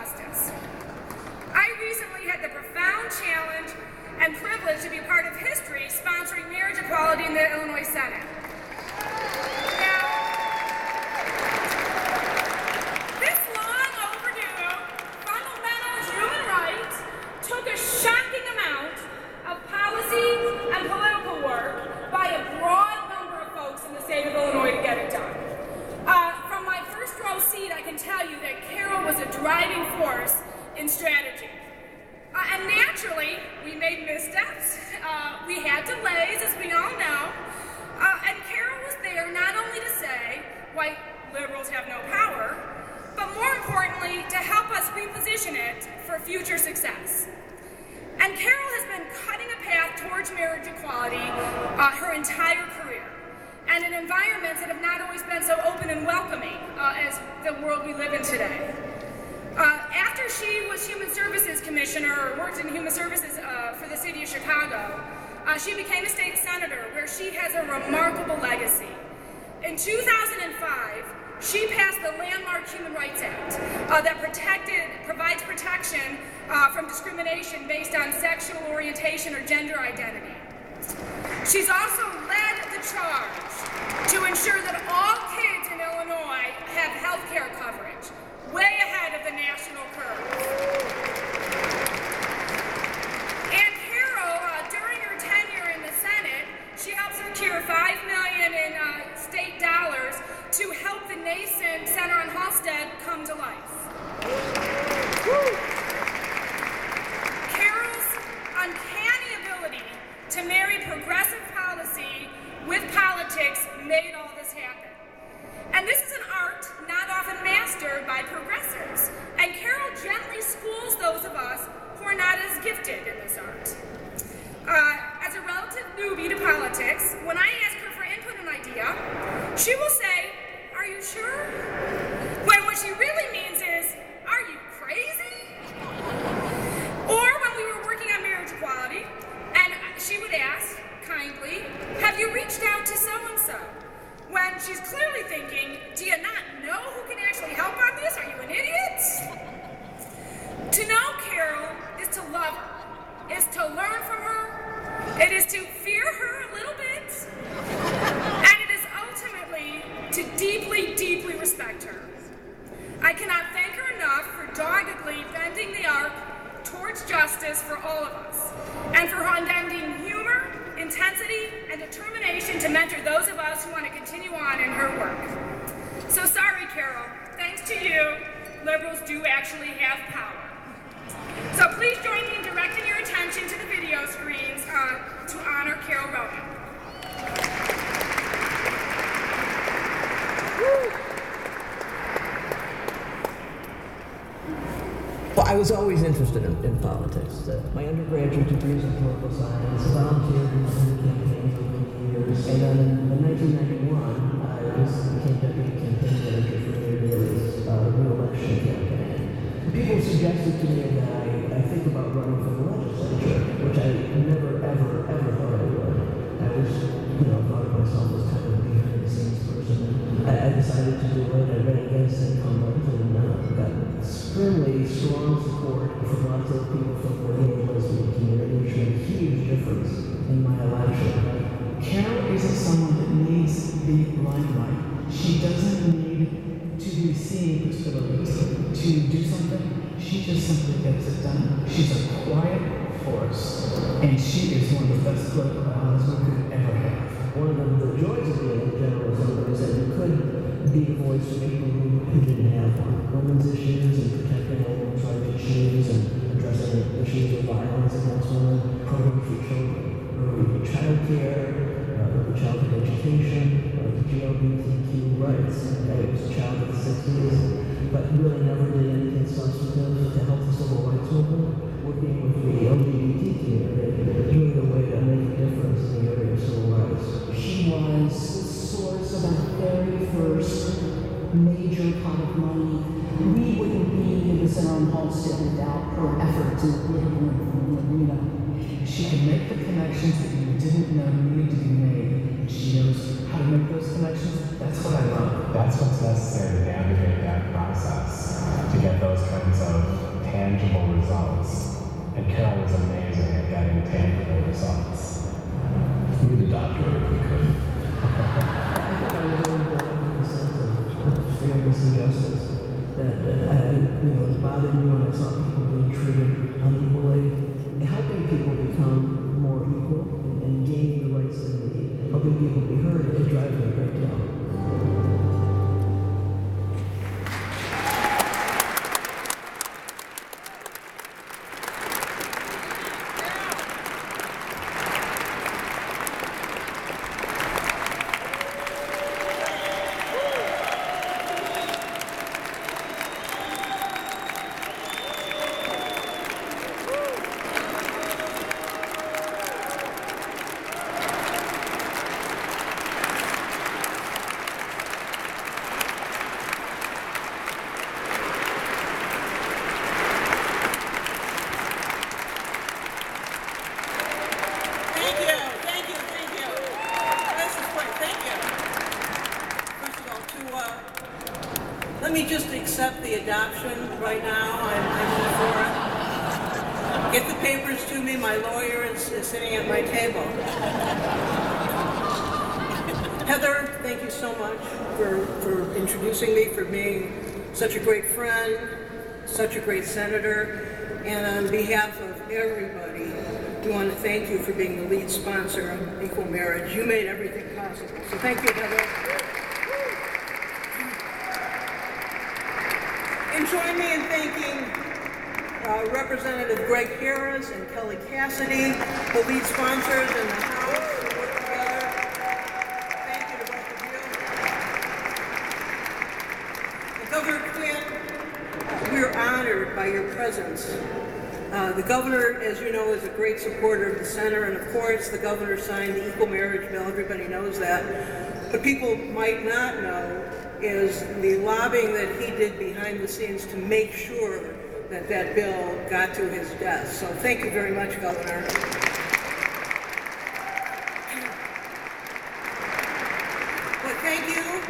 justice. I recently had the profound challenge and privilege to be part of history sponsoring marriage equality in the Illinois Senate. Now, this long overdue fundamental human right took a shocking amount of policy and political work by a broad number of folks in the state of Illinois to get it done. From my first row seat, I can tell you that Carol was a driving force in strategy. And naturally, we made missteps. We had delays, as we all know. And Carol was there not only to say white liberals have no power, but more importantly, to help us reposition it for future success. And Carol has been cutting a path towards marriage equality her entire career, and in environments that have not always been so open and welcoming as the world we live in today. After she was Human Services Commissioner, or worked in Human Services for the city of Chicago, she became a state senator where she has a remarkable legacy. In 2005, she passed the landmark Human Rights Act that provides protection from discrimination based on sexual orientation or gender identity. She's also led the charge to ensure that all kids in Illinois have health care coverage, way ahead of the national curve. And Carol, during her tenure in the Senate, she helped secure $5 million in state dollars to help the nascent Center on Halsted come to life. Carol's uncanny ability to marry progressive policy with politics made all this happen. And this is an art not often mastered by progressives. And Carol gently schools those of us who are not as gifted in this art. As a relative newbie to politics, when I ask her for input and idea, she will say, "Are you sure?" When what she really means is, "Are you crazy?" Or when we were working on marriage equality, and she would ask, kindly, "Have you reached out to so-and-so?" When she's clearly thinking, "Do you not know who can actually help on this? Are you an idiot?" To know Carol is to love her, is to learn from her, it is to fear her a little bit, and it is ultimately to deeply, deeply respect her. I cannot thank her enough for doggedly bending the arc towards justice for all of us, and for her unending humor, intensity, and determination to mentor those of us who want to continue on in her work. So sorry, Carol. Thanks to you, liberals do actually have power. So please join me in directing your attention to the video screens to honor Carol Ronen. Well, I was always interested in politics. My undergraduate degree is in political science, volunteered in campaigns over the years, and then in 1991, I became deputy campaign manager for Mayor Daley's re-election campaign. People suggested to me that I think about running for the legislature, which I never, ever, ever thought I would. I was, thought of myself as kind of a behind-the-scenes person. I decided to do it. I ran against incumbent and got extremely strong support from lots of people from the gay and lesbian community, which made a huge difference in my election. Carol isn't someone that needs the limelight. She doesn't need to be seen particularly to do something. She just simply gets it done. She's a quiet force, and she is one of the best political allies we could ever have. One of the joys of being a general assembly is that you could be a voice for people who didn't have one. Women's issues and protecting women's rights issues and addressing issues of violence against women, programs for children, early child care, early childhood education, LGBTQ rights. I was a child in the 60s, but really never did anything substantive to help the civil rights movement. Working with the LGBT community is really the way to make a difference in the area of civil rights. She was the source of our very first major pot of money. We wouldn't be in the Center on Halsted without her efforts in the political arena. She can make the connections that you didn't know needed to be made, and she knows how to make those connections. That's what I love. That's what's necessary to navigate that process, to get those kinds of results. And Carol was amazing at getting tangible results. You're the doctor if you could. I think I was really brought up in the sense of fairness and justice. That it bothered me when I saw people being treated unequally. Helping people become more equal and gaining the rights they need, helping people be heard, it drives me a great deal. Let me just accept the adoption right now. I'm all for it. Get the papers to me. My lawyer is sitting at my table. Heather, thank you so much for introducing me, for being such a great friend, such a great senator. And on behalf of everybody, we want to thank you for being the lead sponsor of equal marriage. You made everything possible. So thank you, Heather. And join me in thanking Representative Greg Harris and Kelly Cassidy, the lead sponsors in the House who work together. Thank you to both of you. And Governor Quinn, we are honored by your presence. The governor, as you know, is a great supporter of the center, and of course the governor signed the equal marriage bill. Everybody knows that. What people might not know is the lobbying that he did behind the scenes to make sure that that bill got to his desk. So thank you very much, Governor. But thank you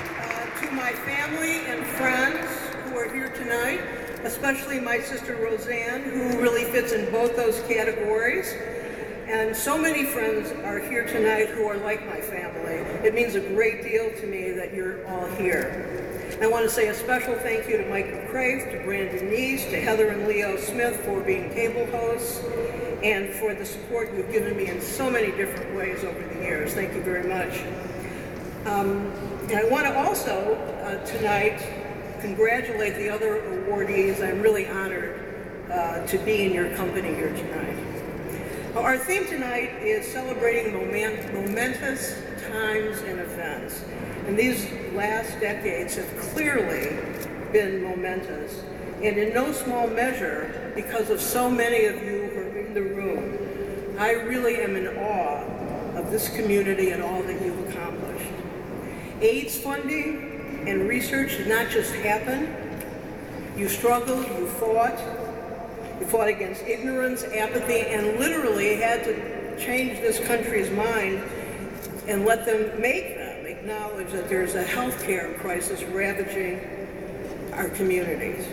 to my family and friends who are here tonight, especially my sister Roseanne, who really fits in both those categories. And so many friends are here tonight who are like my family. It means a great deal to me that you're all here. And I want to say a special thank you to Mike McCrafe, to Brandon Neese, to Heather and Leo Smith for being table hosts, and for the support you've given me in so many different ways over the years. Thank you very much. And I want to also, tonight, congratulate the other awardees. I'm really honored to be in your company here tonight. Our theme tonight is celebrating momentous times and events. And these last decades have clearly been momentous, and in no small measure because of so many of you who are in the room. I really am in awe of this community and all that you've accomplished. AIDS funding and research did not just happen. You struggled, you fought. You fought against ignorance, apathy, and literally had to change this country's mind and let them make them acknowledge that there's a healthcare crisis ravaging our communities.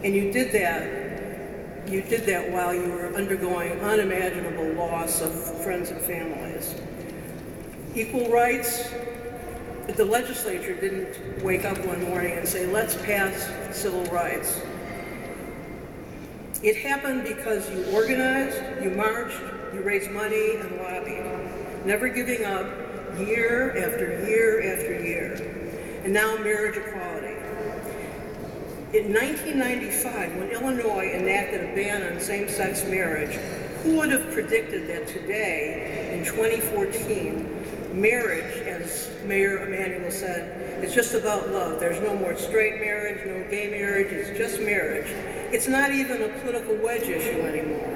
And you did that. You did that while you were undergoing unimaginable loss of friends and families. Equal rights, but the legislature didn't wake up one morning and say, let's pass civil rights. It happened because you organized, you marched, you raised money and lobbied, never giving up year after year after year. And now marriage equality. In 1995, when Illinois enacted a ban on same-sex marriage, who would have predicted that today, in 2014, marriage, as Mayor Emanuel said, is just about love. There's no more straight marriage, no gay marriage, it's just marriage. It's not even a political wedge issue anymore.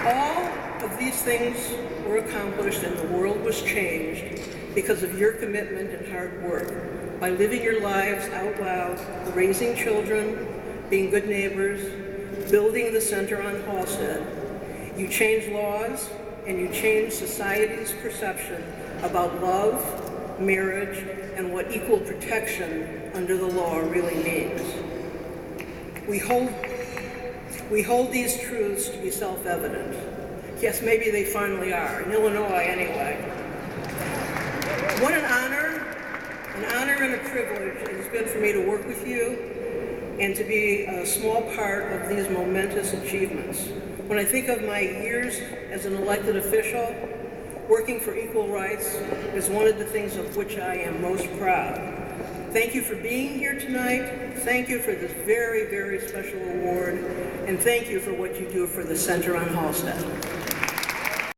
All of these things were accomplished and the world was changed because of your commitment and hard work, by living your lives out loud, raising children, being good neighbors, building the center on Halsted. You changed laws, and you change society's perception about love, marriage, and what equal protection under the law really means. We hold these truths to be self-evident. Yes, maybe they finally are, in Illinois anyway. What an honor and a privilege it has been for me to work with you and to be a small part of these momentous achievements. When I think of my years as an elected official, working for equal rights is one of the things of which I am most proud. Thank you for being here tonight. Thank you for this very, very special award. And thank you for what you do for the Center on Halsted.